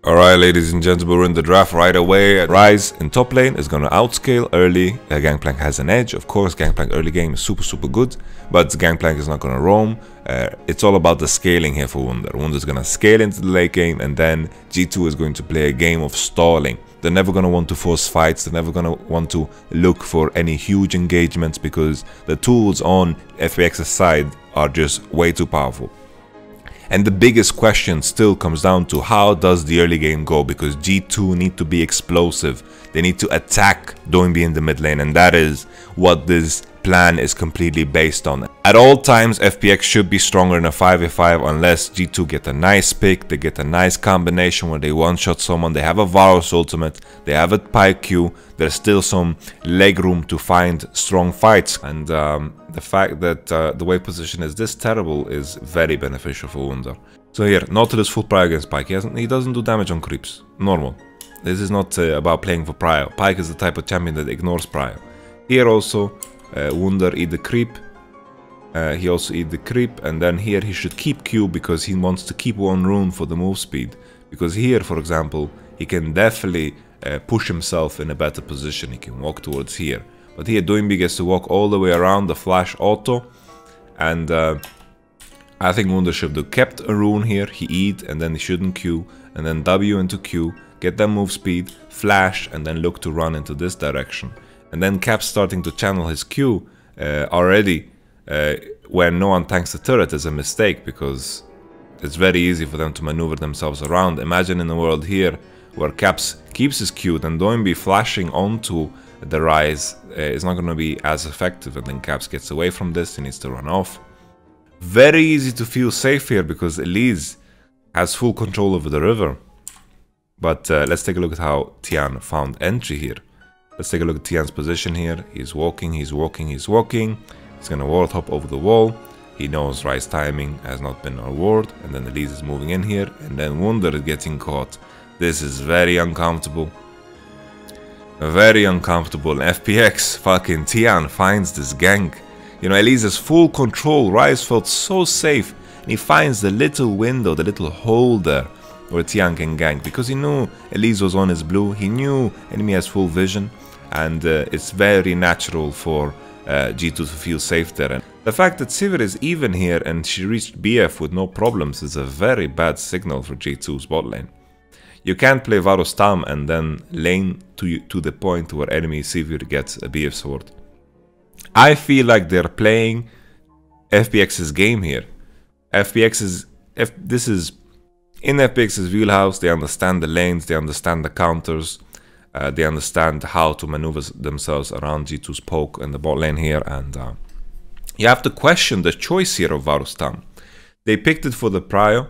Alright, ladies and gentlemen, we're in the draft right away. Rise in top lane is going to outscale early. Gangplank has an edge. Of course, Gangplank early game is super good, but Gangplank is not going to roam. It's all about the scaling here for Wunder. Wunder's going to scale into the late game, and then G2 is going to play a game of stalling. They're never going to want to force fights. They're never going to want to look for any huge engagements because the tools on FPX's side are just way too powerful. And the biggest question still comes down to how does the early game go, because G2 need to be explosive. They need to attack Doinby in the mid lane, and that is what this plan is completely based on. At all times, FPX should be stronger in a 5v5 unless G2 get a nice pick, they get a nice combination where they one-shot someone, they have a Varus ultimate, they have a Pyke Q, there's still some leg room to find strong fights. And the fact that the wave position is this terrible is very beneficial for Wunder. So here, Nautilus full prio against Pyke. He doesn't do damage on creeps. Normal. This is not about playing for prio. Pyke is the type of champion that ignores prio. Here also, Wunder eat the creep. He also eat the creep, and then here he should keep Q because he wants to keep one rune for the move speed. Because here, for example, he can definitely push himself in a better position. He can walk towards here. But here Doinby gets to walk all the way around the flash auto, and I think Wunder should have kept a rune here. He eat, and then he shouldn't Q, and then W into Q, get that move speed, flash, and then look to run into this direction. And then Cap starting to channel his Q already when no one tanks the turret is a mistake, because it's very easy for them to maneuver themselves around. Imagine in a world here where Caps keeps his Q, then Doinby flashing onto the Rise is not going to be as effective, and then Caps gets away from this, he needs to run off. Very easy to feel safe here because Elise has full control over the river. But let's take a look at how Tian found entry here. Let's take a look at Tian's position here. He's walking, he's walking, he's walking. He's gonna wall hop over the wall. He knows Rise timing has not been a ward, and then Elise is moving in here, and then Wunder is getting caught. This is very uncomfortable. Very uncomfortable. FPX fucking Tian finds this gank. You know, Elise has full control. Rise felt so safe, and he finds the little window, the little hole there where Tian can gank, because he knew Elise was on his blue. He knew enemy has full vision, and it's very natural for G2 to feel safe there. And the fact that Sivir is even here and she reached BF with no problems is a very bad signal for G2's bot lane. You can't play Varus Tam and then lane to the point where enemy Sivir gets a BF sword. I feel like they're playing FPX's game here. This is in FPX's wheelhouse. They understand the lanes, they understand the counters, they understand how to maneuver themselves around G2's poke in the bot lane here, and you have to question the choice here of Varus Tam. They picked it for the prio,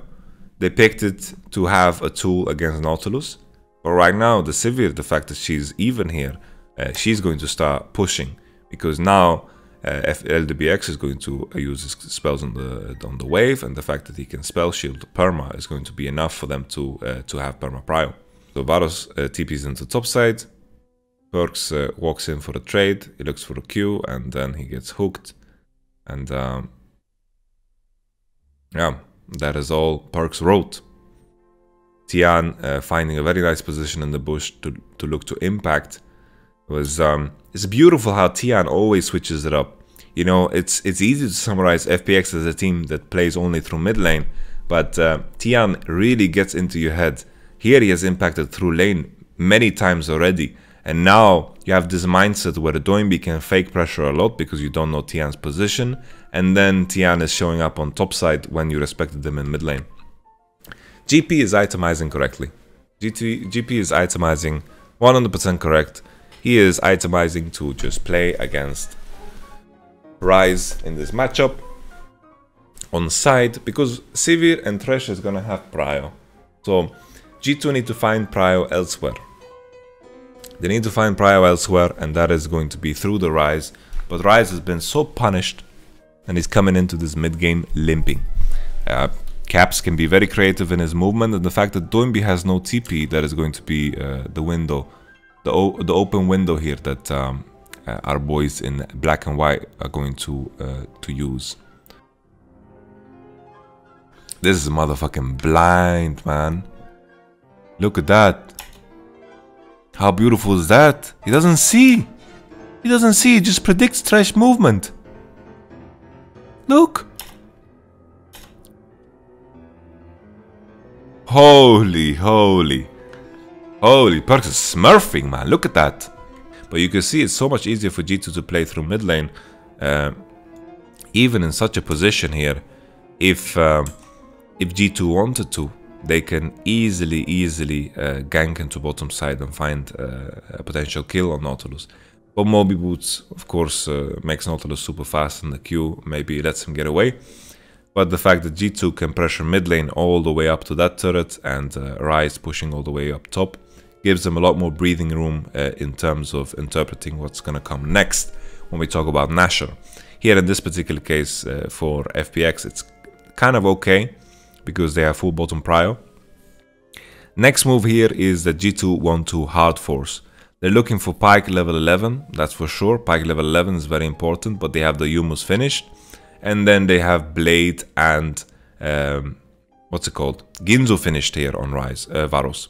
they picked it to have a tool against Nautilus, but right now the Sivir, the fact that she's even here, she's going to start pushing, because now LDBX is going to use his spells on the wave, and the fact that he can spell shield perma is going to be enough for them to have perma prio. So Varus TPs into top side, Perks walks in for a trade, he looks for a Q, and then he gets hooked, and yeah, that is all Perks wrote. Tian finding a very nice position in the bush to look to impact was it's beautiful how Tian always switches it up. You know, it's easy to summarize FPX as a team that plays only through mid lane, but Tian really gets into your head. Here he has impacted through lane many times already, and now you have this mindset where Doinby can fake pressure a lot because you don't know Tian's position, and then Tian is showing up on top side when you respected them in mid lane. GP is itemizing correctly. GP is itemizing 100% correct. He is itemizing to just play against Rise in this matchup on side, because Sivir and Thresh is gonna have prio. So G2 need to find prio elsewhere. They need to find prio elsewhere, and that is going to be through the Rise. But Rise has been so punished, and he's coming into this mid game limping. Caps can be very creative in his movement, and the fact that Doinby has no TP, that is going to be the window, the open window here that our boys in black and white are going to use. This is motherfucking blind, man. Look at that. How beautiful is that? He doesn't see. He doesn't see. He just predicts Thresh movement. Look. Holy, holy. Holy, Perkz is smurfing, man. Look at that. But you can see it's so much easier for G2 to play through mid lane. Even in such a position here, if G2 wanted to, they can easily gank into bottom side and find a potential kill on Nautilus. But Moby Boots, of course, makes Nautilus super fast in the queue, maybe lets him get away. But the fact that G2 can pressure mid lane all the way up to that turret and Rise pushing all the way up top gives them a lot more breathing room in terms of interpreting what's going to come next when we talk about Nashor. Here in this particular case for FPX, it's kind of okay because they have full bottom prio. Next move here is that G2 want to hard force. They're looking for Pyke level 11, that's for sure. Pyke level 11 is very important, but they have the Yumus finished. And then they have Blade and, what's it called? Ginzo finished here on Rise, Varus.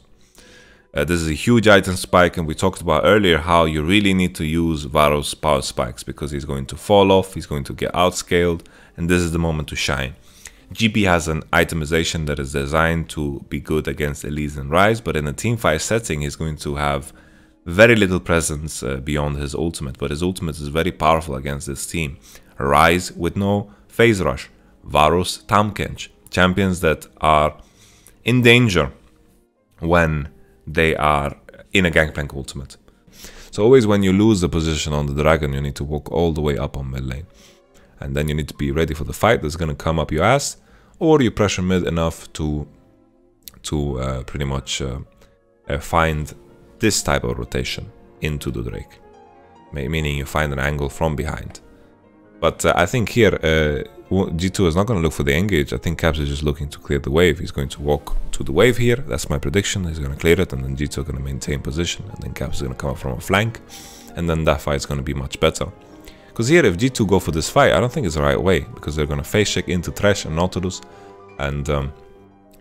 This is a huge item spike, and we talked about earlier how you really need to use Varus power spikes because he's going to fall off, he's going to get outscaled, and this is the moment to shine. GP has an itemization that is designed to be good against Elise and Rise, but in a teamfight setting, he's going to have very little presence beyond his ultimate, but his ultimate is very powerful against this team. Rise with no phase rush, Varus, Tahm-Kench, champions that are in danger when they are in a Gangplank ultimate. So always when you lose the position on the dragon, you need to walk all the way up on mid lane. And then you need to be ready for the fight that's going to come up your ass, or you pressure mid enough to pretty much find this type of rotation into the Drake, meaning you find an angle from behind. But I think here G2 is not going to look for the engage. I think Caps is just looking to clear the wave. He's going to walk to the wave here. That's my prediction. He's going to clear it, and then G2 are going to maintain position, and then Caps is going to come up from a flank, and then that fight is going to be much better. Because here, if G2 go for this fight, I don't think it's the right way, because they're going to face check into Thresh and Nautilus, and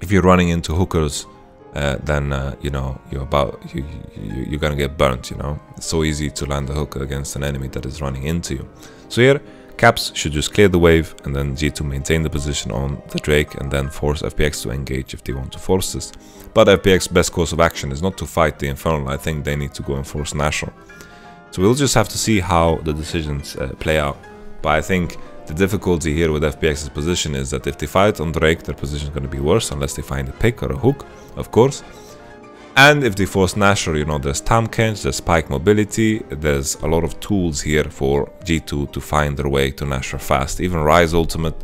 if you're running into hookers, then you know you're gonna get burnt. You know, it's so easy to land a hook against an enemy that is running into you. So here, Caps should just clear the wave, and then G2 maintain the position on the Drake, and then force FPX to engage if they want to force this. But FPX's best course of action is not to fight the Infernal. I think they need to go and force Nashor. So we'll just have to see how the decisions play out. But I think the difficulty here with FPX's position is that if they fight on Drake, their position is going to be worse unless they find a pick or a hook, of course. And if they force Nashor, you know, there's Tahm-Kench, there's Pyke mobility, there's a lot of tools here for G2 to find their way to Nashor fast. Even Rise Ultimate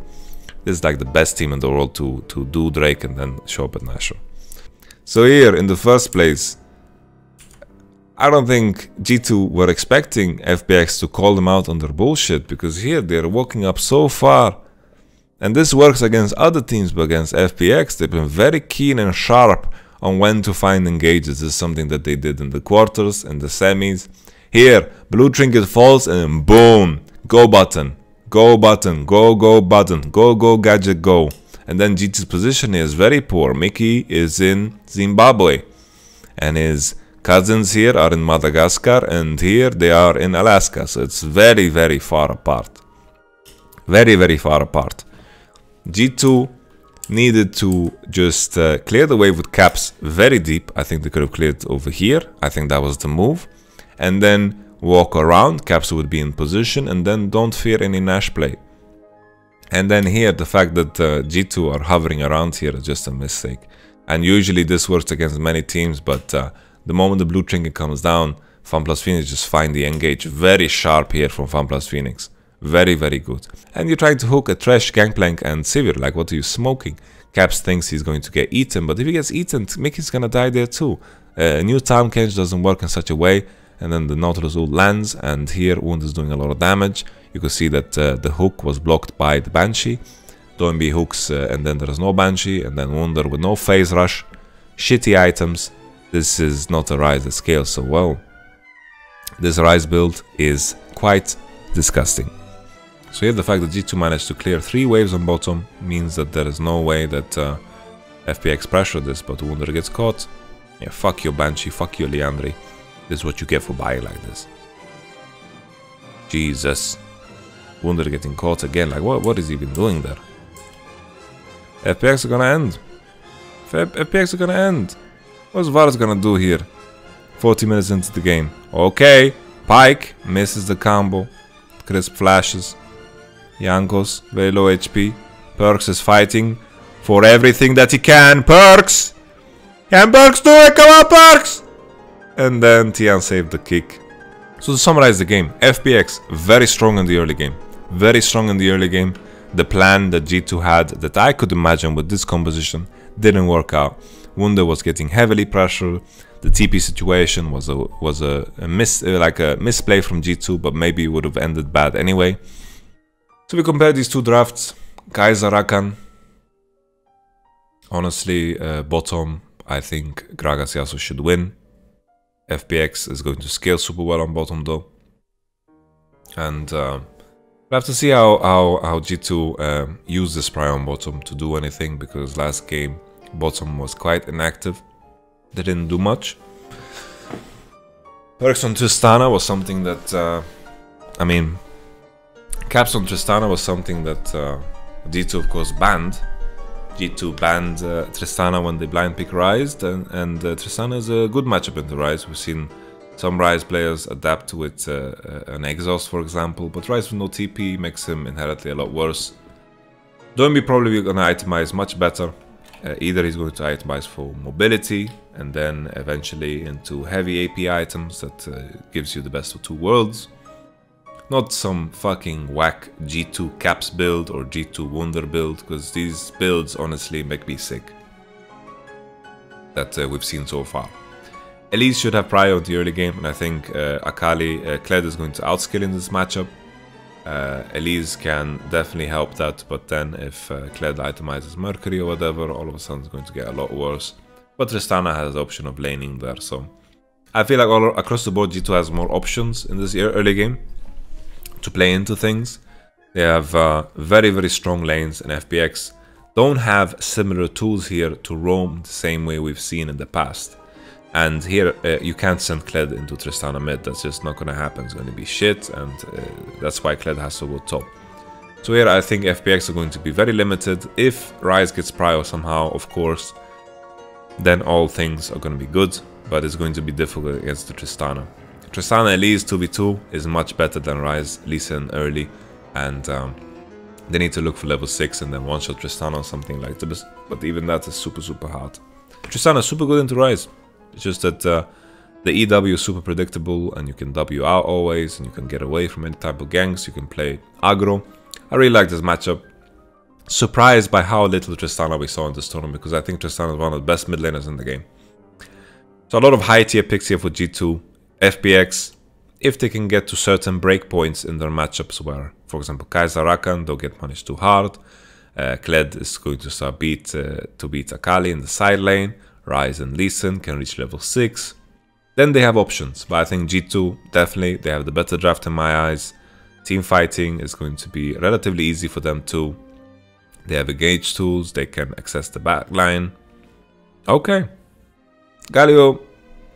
is like the best team in the world to do Drake and then show up at Nashor. So here, in the first place, I don't think G2 were expecting FPX to call them out on their bullshit, because here they're walking up so far. And this works against other teams, but against FPX, they've been very keen and sharp on when to find engages. This is something that they did in the quarters and the semis. Here, blue trinket falls and boom, go button, go button, go button, go gadget go. And then G2's position is very poor. Mickey is in Zimbabwe, and his cousins here are in Madagascar, and here they are in Alaska. So it's very, very far apart. Very, very far apart. G2 needed to just clear the wave with Caps very deep. I think they could have cleared it over here. I think that was the move. And then walk around. Caps would be in position, and then don't fear any Nash play. And then here, the fact that G2 are hovering around here is just a mistake. And usually this works against many teams, but the moment the blue trinket comes down, FunPlus Phoenix just find the engage. Very sharp here from FunPlus Phoenix. Very, very good. And you're trying to hook a Thresh, Gangplank, and Sivir. Like, what are you smoking? Caps thinks he's going to get eaten, but if he gets eaten, Mickey's gonna die there too. New Tahm-Kench doesn't work in such a way, and then the Nautilus ult lands, and here Wound is doing a lot of damage. You can see that the hook was blocked by the Banshee. Doinb hooks, and then there's no Banshee, and then Wunder with no phase rush. Shitty items. This is not a Rise that scales so well. This Rise build is quite disgusting. So here the fact that G2 managed to clear 3 waves on bottom means that there is no way that FPX pressured this, but Wunder gets caught. Yeah, fuck your Banshee, fuck your Liandry. This is what you get for buying like this. Jesus. Wunder getting caught again. Like, what is he even doing there? FPX are gonna end. FPX are gonna end. What's Varus gonna do here? 40 minutes into the game. Okay. Pike misses the combo. Crisp flashes. Jankos, very low HP. Perks is fighting for everything that he can. Perks! Can Perks do it? Come on, Perks! And then Tian saved the kick. So to summarize the game, FPX very strong in the early game. Very strong in the early game. The plan that G2 had that I could imagine with this composition didn't work out. Wunder was getting heavily pressured. The TP situation was a misplay from G2, but maybe it would have ended bad anyway. So we compare these two drafts. Kaiser Rakan. Honestly, bottom, I think Gragas Yasuo should win. FPX is going to scale super well on bottom though. And we'll have to see how G2 use this prio on bottom to do anything, because last game bottom was quite inactive. They didn't do much. Perks on Tristana was something that, I mean, caps on Tristana was something that G2 of course banned. G2 banned Tristana when they blind pick Ryze, and Tristana is a good matchup into Ryze. We've seen some Ryze players adapt with an exhaust, for example, but Ryze with no TP makes him inherently a lot worse. Doinby probably going to itemize much better. Either he's going to itemize for mobility, and then eventually into heavy AP items that gives you the best of two worlds. Not some fucking whack G2 caps build or G2 Wunder build, because these builds honestly make me sick. That we've seen so far. Elise should have prio in the early game, and I think Akali, Kled is going to outscale in this matchup. Elise can definitely help that, but then if Kled itemizes Mercury or whatever, all of a sudden it's going to get a lot worse. But Tristana has the option of laning there, so I feel like all across the board G2 has more options in this early game to play into things. They have very, very strong lanes, and FPX don't have similar tools here to roam the same way we've seen in the past. And here you can't send Kled into Tristana mid. That's just not going to happen. It's going to be shit, and that's why Kled has to go top. So here I think FPX are going to be very limited. If Ryze gets prio somehow, of course, then all things are going to be good, but it's going to be difficult against the Tristana. Tristana Elise 2v2 is much better than Ryze, Lee Sin early, and they need to look for level 6 and then one-shot Tristana or something like this, but even that is super, super hard. Tristana is super good into Ryze. It's just that the EW is super predictable, and you can W out always, and you can get away from any type of ganks. You can play aggro. I really like this matchup. Surprised by how little Tristana we saw in this tournament, because I think Tristana is one of the best mid laners in the game. So a lot of high tier picks here for G2. FPX, if they can get to certain breakpoints in their matchups where, for example, Kaiser Rakan don't get punished too hard. Kled is going to start beat Akali in the side lane. Ryze and Lee Sin can reach level 6. Then they have options, but I think G2 definitely, they have the better draft in my eyes. Team fighting is going to be relatively easy for them too. They have engage tools, they can access the back line. Okay. Galio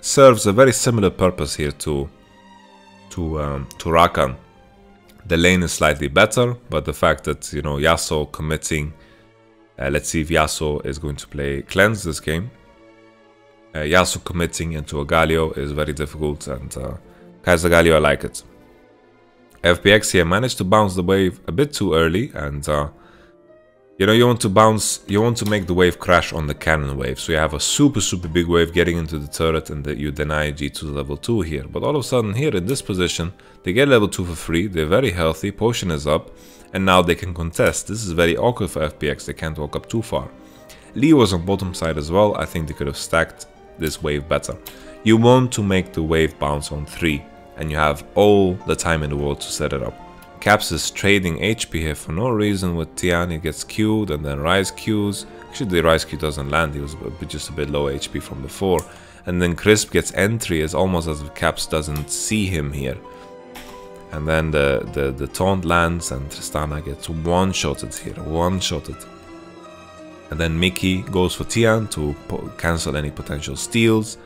serves a very similar purpose here to Rakan. The lane is slightly better, but the fact that, you know, Yasuo committing, let's see if Yasuo is going to play cleanse this game. Yasuo committing into a Galio is very difficult, and Kaiser Galio, I like it. FPX here managed to bounce the wave a bit too early, and you know, you want to make the wave crash on the cannon wave, so you have a super, super big wave getting into the turret, and that you deny G2 level 2 here. But all of a sudden here in this position, they get level 2 for free, they're very healthy, potion is up, and now they can contest. This is very awkward for FPX, they can't walk up too far. Lee was on bottom side as well, I think they could have stacked this wave better. You want to make the wave bounce on 3, and you have all the time in the world to set it up. Caps is trading HP here for no reason with Tian. He gets queued and then Ryze queues. Actually, the Ryze queue doesn't land. He was just a bit low HP from before. And then Crisp gets entry. It's almost as if Caps doesn't see him here. And then the taunt lands and Tristana gets one-shotted here. One-shotted. And then Mickey goes for Tian to cancel any potential steals.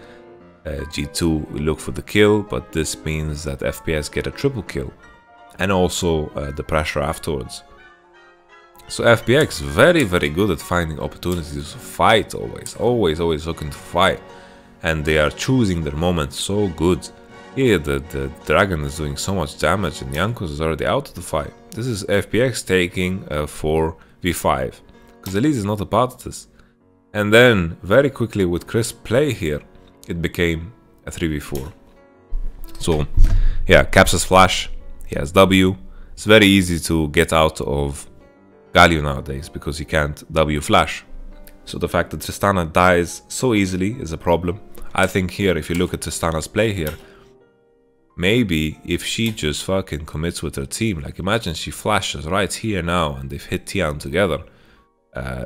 G2 will look for the kill, but this means that FPX get a triple kill. And also the pressure afterwards. So FPX very good at finding opportunities to fight always looking to fight. And they are choosing their moments so good. Here the dragon is doing so much damage and Jankos is already out of the fight. This is FPX taking a 4v5. Because Elise is not a part of this. And then very quickly with Chris' play here, it became a 3v4. So yeah, Caps has flash, he has W. It's very easy to get out of Galio nowadays because you can't W flash. So the fact that Tristana dies so easily is a problem. I think here, if you look at Tristana's play here, maybe if she just fucking commits with her team, like imagine she flashes right here now and they've hit Tian together.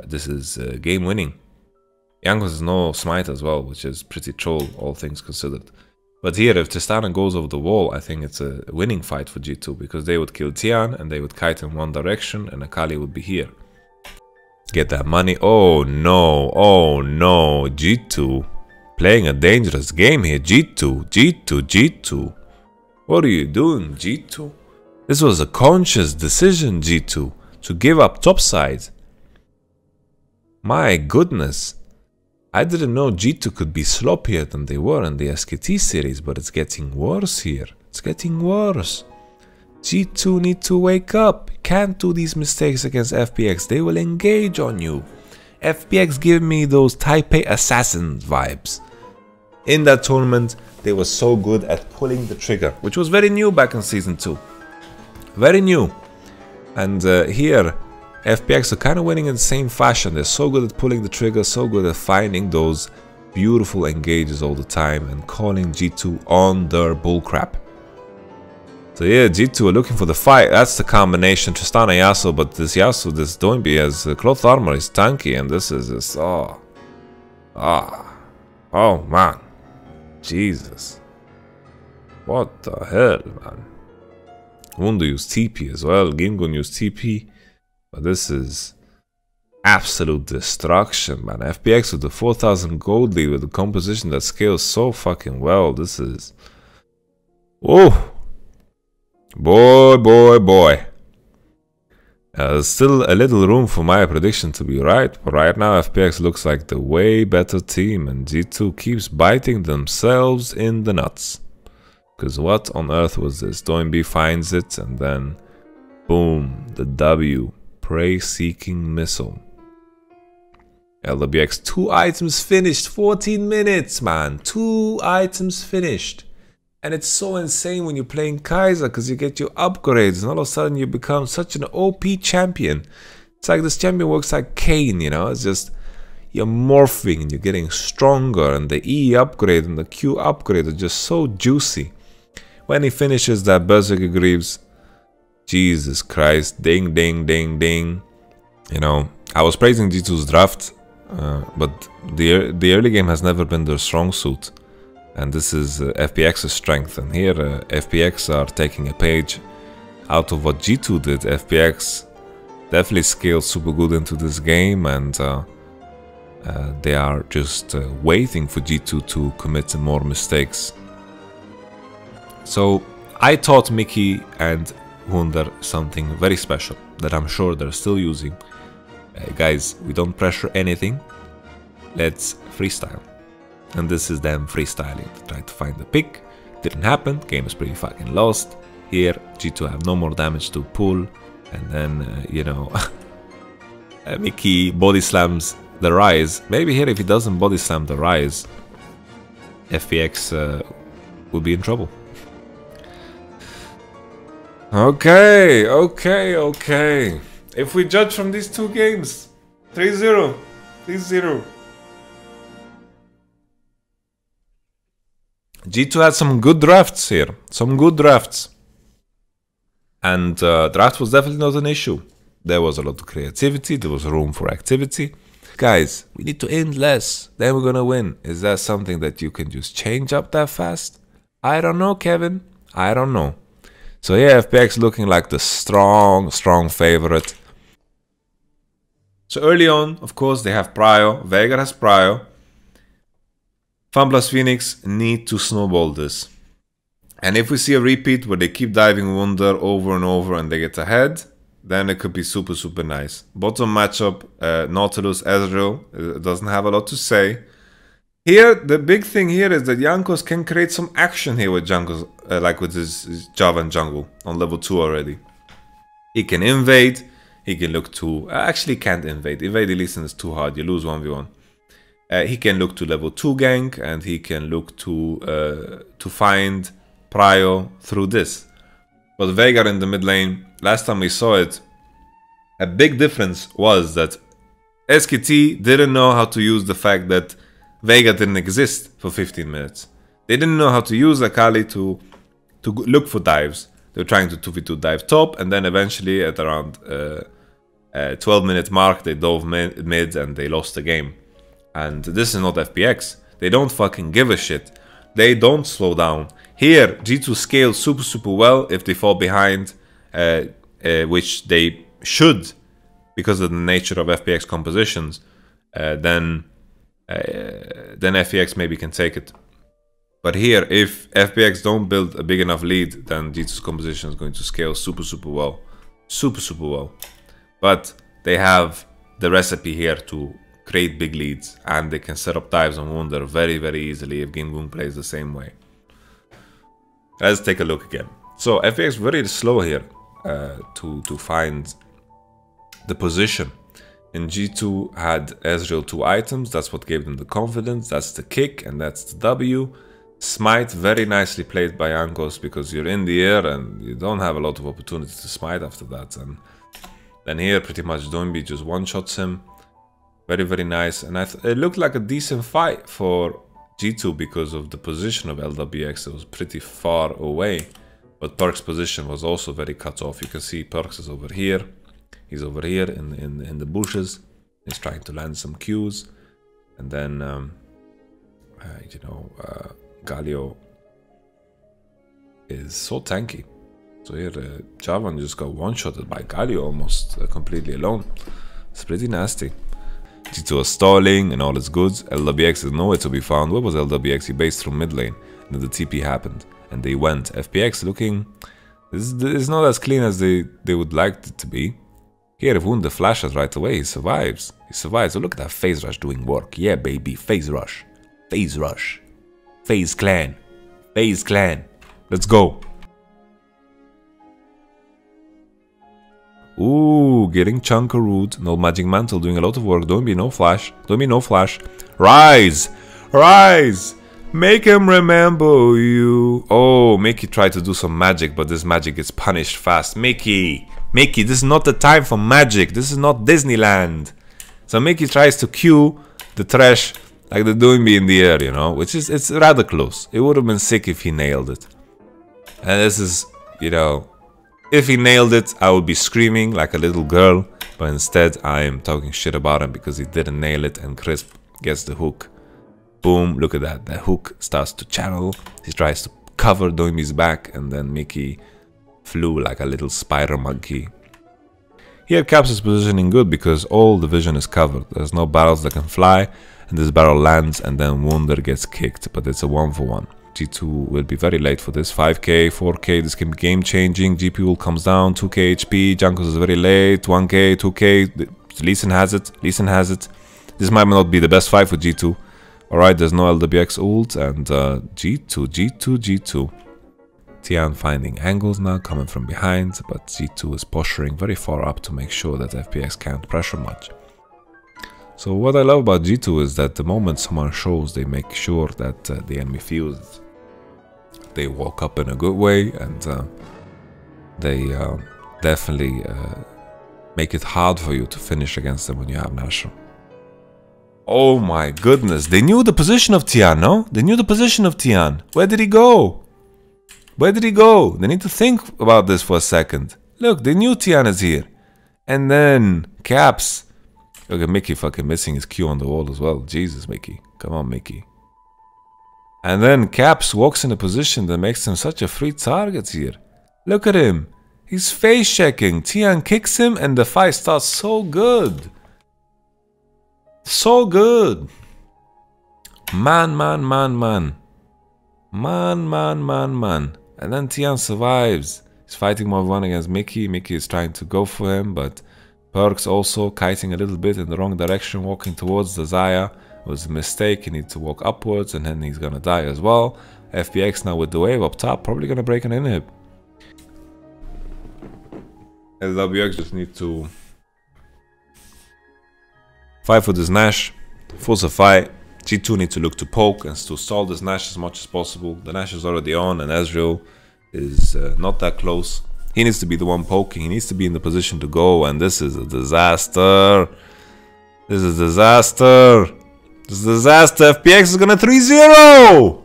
This is game winning. Jankos has no smite as well, which is pretty troll, all things considered. But here, if Tristana goes over the wall, I think it's a winning fight for G2, because they would kill Tian and they would kite in one direction and Akali would be here. Get that money. Oh no, G2 playing a dangerous game here. G2. What are you doing, G2? This was a conscious decision, G2, to give up topside. My goodness. I didn't know G2 could be sloppier than they were in the SKT series, but it's getting worse here. It's getting worse. G2 need to wake up. You can't do these mistakes against FPX. They will engage on you. FPX give me those Taipei Assassins vibes. In that tournament, they were so good at pulling the trigger, which was very new back in Season 2. Very new. And here, FPX are kind of winning in the same fashion. They're so good at pulling the trigger, so good at finding those beautiful engages all the time and calling G2 on their bullcrap. So yeah, G2 are looking for the fight. That's the combination. Tristana Yasuo, but this Yasuo, this Doinbi has cloth armor, is tanky, and this is just oh man, Jesus, what the hell, man. Wundu used TP as well. Gingun used TP. But this is absolute destruction, man. FPX with the 4,000 gold lead with the composition that scales so fucking well. This is... Oh! Boy. There's still a little room for my prediction to be right. But right now, FPX looks like the way better team. And G2 keeps biting themselves in the nuts. Because what on earth was this? Doinbi finds it and then... Boom. The W. Prey-seeking missile. LWX, 2 items finished, 14 minutes, man. 2 items finished. And it's so insane when you're playing Kaiser, because you get your upgrades and all of a sudden you become such an OP champion. It's like this champion works like Kane, you know. It's just, you're morphing and you're getting stronger, and the E upgrade and the Q upgrade are just so juicy. When he finishes that Berserker Greaves, Jesus Christ, ding. You know, I was praising G2's draft, but the early game has never been their strong suit. And this is FPX's strength. And here FPX are taking a page out of what G2 did. FPX definitely scaled super good into this game, and they are just waiting for G2 to commit some more mistakes. So I taught Mickey and Wunder something very special that I'm sure they're still using. Guys, we don't pressure anything. Let's freestyle. And this is them freestyling. Try to find the pick. Didn't happen. Game is pretty fucking lost. Here, G2 have no more damage to pull. And then, you know, Mickey body slams the Rise. Maybe here, if he doesn't body slam the Rise, FPX will be in trouble. Okay. If we judge from these 2 games, 3-0. G2 had some good drafts here. And draft was definitely not an issue. There was a lot of creativity, there was room for activity. Guys, we need to aim less, then we're gonna win. Is that something that you can just change up that fast? I don't know, Kevin. I don't know. So yeah, FPX looking like the strong favorite. So early on, of course, they have Prio. Veigar has Prio. Fan plus Phoenix need to snowball this. And if we see a repeat where they keep diving Wunder over and over and they get ahead, then it could be super, super nice. Bottom matchup, Nautilus, Ezreal, doesn't have a lot to say. Here, the big thing here is that Jankos can create some action here with Jankos, like with his Javan jungle on level 2 already. He can invade, he can look to... actually can't invade. Invade Elysian is too hard, you lose 1v1. He can look to level 2 gank, and he can look to find Prio through this. But Veigar in the mid lane, last time we saw it, a big difference was that SKT didn't know how to use the fact that Veigar didn't exist for 15 minutes. They didn't know how to use Akali to look for dives. They were trying to 2v2 dive top, and then eventually at around 12-minute mark, they dove mid and they lost the game. And this is not FPX. They don't fucking give a shit. They don't slow down. Here, G2 scales super, super well if they fall behind, which they should, because of the nature of FPX compositions, then FPX maybe can take it. But here, if FPX don't build a big enough lead, then G2's composition is going to scale super, super well. Super, super well. But they have the recipe here to create big leads, and they can set up dives on Wunder very, very easily if Gingung plays the same way. Let's take a look again. So FPX very slow here to find the position. And G2 had Ezreal 2 items, that's what gave them the confidence, that's the kick and that's the W. Smite very nicely played by Jankos, because you're in the air and you don't have a lot of opportunity to smite after that. And then here pretty much Doinbi just one-shots him. Very, very nice. And it looked like a decent fight for G2 because of the position of LWX. It was pretty far away. But Perk's position was also very cut off. You can see Perks is over here. He's over here in the bushes. He's trying to land some Qs. And then, Galio is so tanky. So here, Javan just got one-shotted by Galio almost completely alone. It's pretty nasty. G2 was stalling and all is good. LWX is nowhere to be found. Where was LWX? He based through mid lane. And then the TP happened. And they went. FPX looking... This is not as clean as they would like it to be. Here, if Wunder flashes right away, he survives. He survives. So look at that phase rush doing work. Yeah, baby. Phase rush. Phase rush. Phase clan. Phase clan. Let's go. Ooh, getting chunkarooed. No magic mantle, doing a lot of work. Don't be no flash. Don't be no flash. Rise! Rise! Make him remember you. Oh, Mickey tried to do some magic, but this magic gets punished fast. Mickey! Mickey, this is not the time for magic. This is not Disneyland. So Mickey tries to cue the trash like they're doing me in the air, you know, which is, it's rather close. It would have been sick if he nailed it. And this is, you know, if he nailed it, I would be screaming like a little girl, but instead I am talking shit about him because he didn't nail it, and Crisp gets the hook. Boom, look at that. The hook starts to channel. He tries to cover Doimi's back, and then Mickey flew like a little spider monkey. Here Caps is positioning good because all the vision is covered. There's no barrels that can fly, and this barrel lands and then Wunder gets kicked, but it's a 1-for-1. G2 will be very late for this. 5k, 4k, this can be game changing. GP will comes down, 2k HP, Jankos is very late, 1k, 2k, Lee Sin has it, Lee Sin has it. This might not be the best fight for G2. Alright, there's no LWX ult, and G2. Tian finding angles now, coming from behind, but G2 is posturing very far up to make sure that FPX can't pressure much. So what I love about G2 is that the moment someone shows, they make sure that the enemy feels it. They walk up in a good way, and they definitely make it hard for you to finish against them when you have Nashor. Oh my goodness, they knew the position of Tian, no? They knew the position of Tian. Where did he go? Where did he go? They need to think about this for a second. Look, they knew Tian is here. And then, Caps. Look at Mickey fucking missing his Q on the wall as well. Jesus, Mickey. Come on, Mickey. And then Caps walks in a position that makes him such a free target here. Look at him. He's face checking. Tian kicks him and the fight starts so good. So good. Man. And then Tian survives. He's fighting Mark 1 against Mickey. Mickey is trying to go for him, but Perks also kiting a little bit in the wrong direction, walking towards the Zaya. It was a mistake. He needs to walk upwards, and then he's gonna die as well. FPX now with the wave up top, probably gonna break an inhib. LWX just need to fight for this Nash, force a fight. G2 need to look to poke and to stall this Nash as much as possible. The Nash is already on, and Ezreal is not that close. He needs to be the one poking. He needs to be in the position to go, and this is a disaster. This is a disaster. This is a disaster. FPX is gonna 3-0.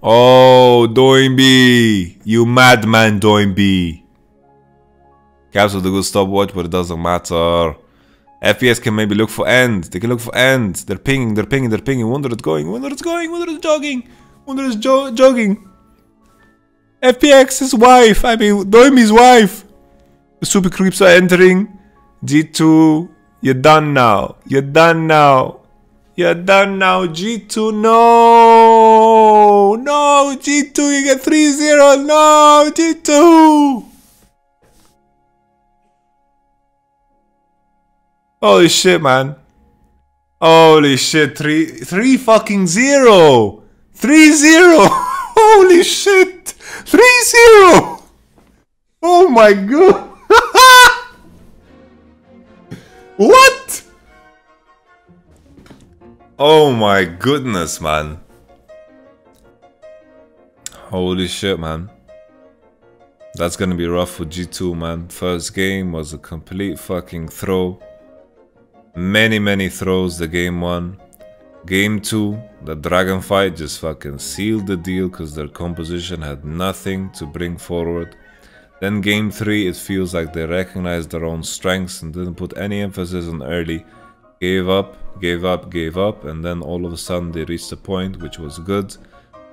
Oh, Doinby. You madman, Doinby. Caps with a good stopwatch, but it doesn't matter. FPS can maybe look for end. They can look for end. They're pinging. Wonder it's going. Wonder it's jogging. Wonder it's jogging. FPX, his wife. I mean, Doimi's wife. The super creeps are entering. G2, you're done now. You're done now. G2, no. No, G2, you get 3-0. No, G2. Holy shit, man. Holy shit. 3-0. 3-0. Holy shit. 3-0. Oh my god. What? Oh my goodness, man. Holy shit, man. That's gonna be rough for G2, man. First game was a complete fucking throw. Many throws the game 1. Game 2, the dragon fight just fucking sealed the deal because their composition had nothing to bring forward. Then game 3, it feels like they recognized their own strengths and didn't put any emphasis on early. Gave up, and then all of a sudden they reached a point which was good.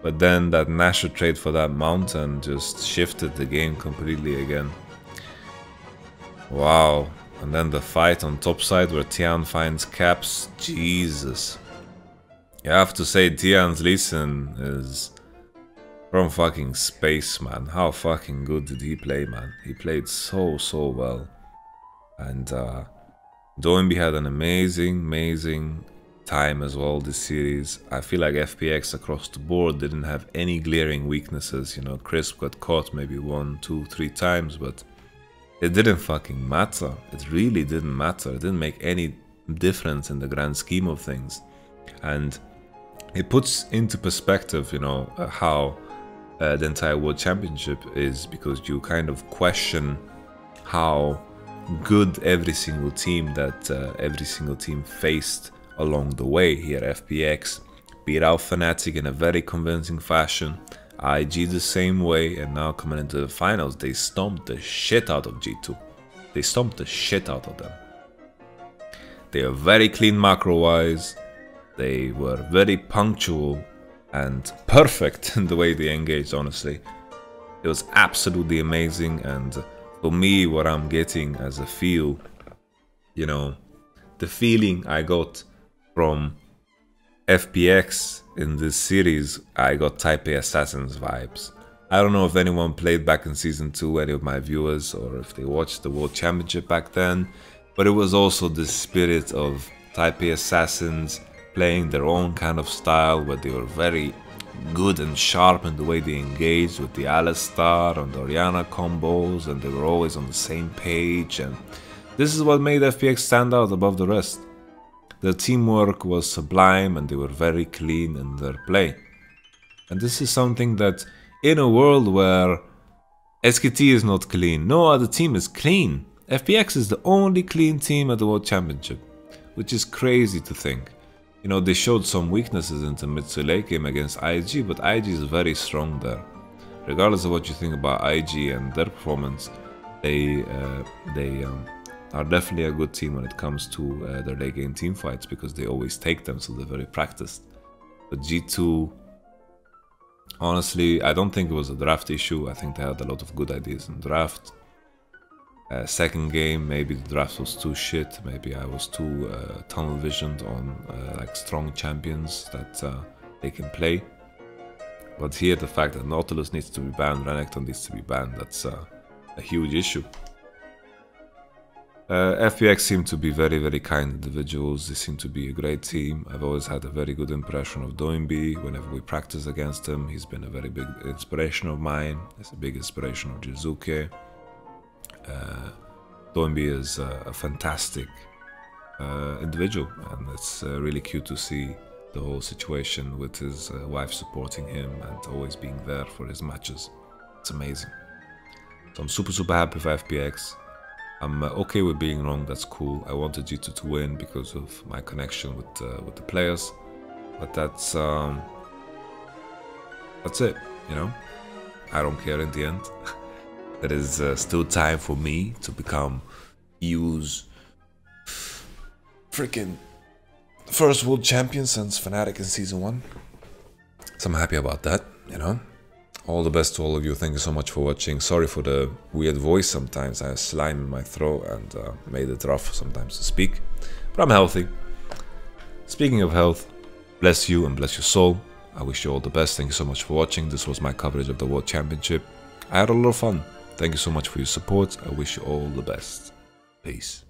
But then that Nasher trade for that mountain just shifted the game completely again. Wow. And then the fight on top side where Tian finds Caps. Jesus. You have to say Tian's Lee Sin is from fucking space, man. How fucking good did he play, man? He played so well. And Doinby had an amazing time as well this series. I feel like FPX across the board didn't have any glaring weaknesses. You know, Crisp got caught maybe 1, 2, 3 times, but it didn't fucking matter. It really didn't matter. It didn't make any difference in the grand scheme of things. And it puts into perspective, you know, how the entire World Championship is, because you kind of question how good every single team faced along the way here. FPX beat out Fnatic in a very convincing fashion. IG the same way, and now coming into the finals, they stomped the shit out of G2. They stomped the shit out of them. They are very clean macro-wise. They were very punctual and perfect in the way they engaged, honestly. It was absolutely amazing, and for me, what I'm getting as a feel, you know, the feeling I got from FPX in this series, I got Type A Assassins vibes. I don't know if anyone played back in Season 2, any of my viewers, or if they watched the World Championship back then, but it was also the spirit of Type A Assassins playing their own kind of style, where they were very good and sharp in the way they engaged with the Alistar and the Orianna combos, and they were always on the same page, and this is what made FPX stand out above the rest. Their teamwork was sublime, and they were very clean in their play. And this is something that, in a world where SKT is not clean, no other team is clean. FPX is the only clean team at the World Championship, which is crazy to think. You know, they showed some weaknesses in the mid to late game against IG, but IG is very strong there. Regardless of what you think about IG and their performance, they are definitely a good team when it comes to their late game team fights, because they always take them, so they're very practiced. But G2, honestly, I don't think it was a draft issue. I think they had a lot of good ideas in draft. Second game, maybe the draft was too shit. Maybe I was too tunnel visioned on like strong champions that they can play. But here, the fact that Nautilus needs to be banned, Renekton needs to be banned, that's a huge issue. FPX seem to be very, very kind individuals. They seem to be a great team. I've always had a very good impression of Doinby. Whenever we practice against him, he's been a very big inspiration of mine. He's a big inspiration of Jizuke. Doinby is a fantastic individual, and it's really cute to see the whole situation with his wife supporting him and always being there for his matches. It's amazing. So I'm super, super happy for FPX. I'm okay with being wrong, that's cool. I wanted G2 to win because of my connection with the players, but that's it, you know? I don't care in the end. There is still time for me to become EU's freaking first world champion since Fnatic in Season 1. So I'm happy about that, you know? All the best to all of you. Thank you so much for watching. Sorry for the weird voice sometimes. I have slime in my throat and made it rough sometimes to speak. But I'm healthy. Speaking of health, bless you and bless your soul. I wish you all the best. Thank you so much for watching. This was my coverage of the World Championship. I had a lot of fun. Thank you so much for your support. I wish you all the best. Peace.